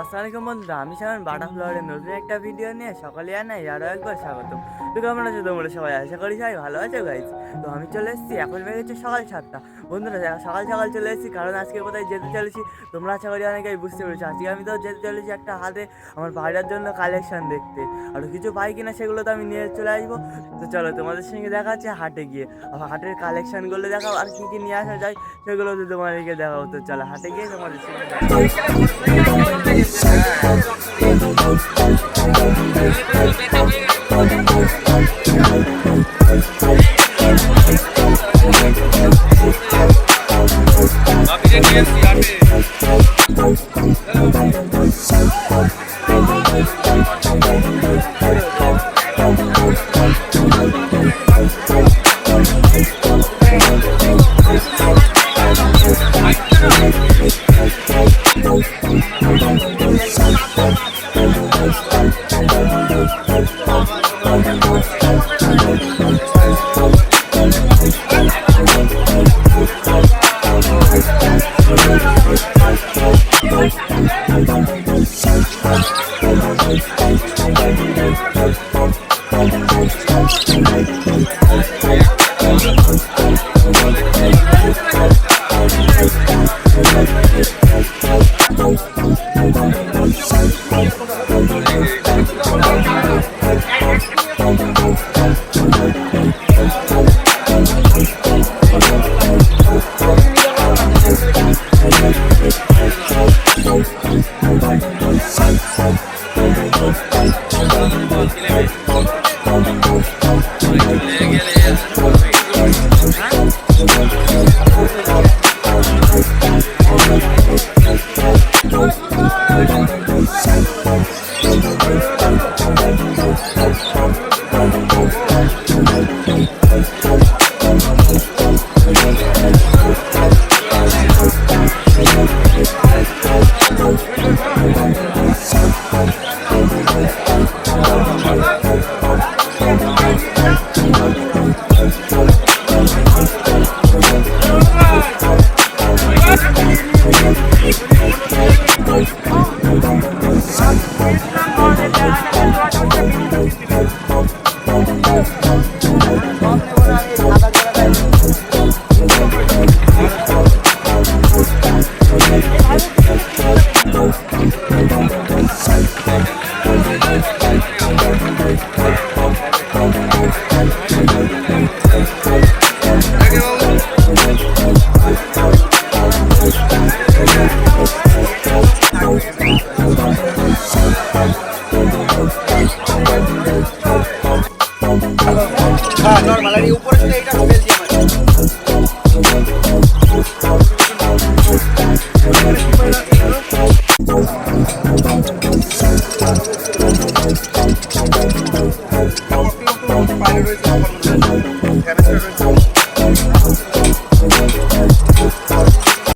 আসসালামাইকুম বন্ধুরা, আমি সামন বাটারফ্লাওয়ারের নতুন একটা ভিডিও নিয়ে সকালে আনাই আরও একবার স্বাগতম। তো কেমন আছো তোমরা সবাই? আশা করি সবাই ভালো আছো গাইজ। তো আমি চলে এসেছি, এখন বেরিয়েছে সকাল 7টা। বন্ধুরা সকাল সকাল চলে এসেছি, কারণ আজকে কোথায় যেতে চলেছি তোমরা আশা করি অনেকেই বুঝতে পেরেছো। আজকে আমি তো যেতে চলেছি একটা হাতে আমার ভাইটার জন্য কালেকশন দেখতে, আরও কিছু পাই কিনা সেগুলো তো আমি নিয়ে চলে আসবো। তো চলো তোমাদের সঙ্গে দেখা হচ্ছে হাটে গিয়ে, আবার হাটের কালেকশানগুলো দেখাও আর কী কী নিয়ে আসা যায় সেগুলো তো তোমাদেরকে দেখাও। তো চলো হাটে গিয়ে তোমাদের সঙ্গে normal, y por eso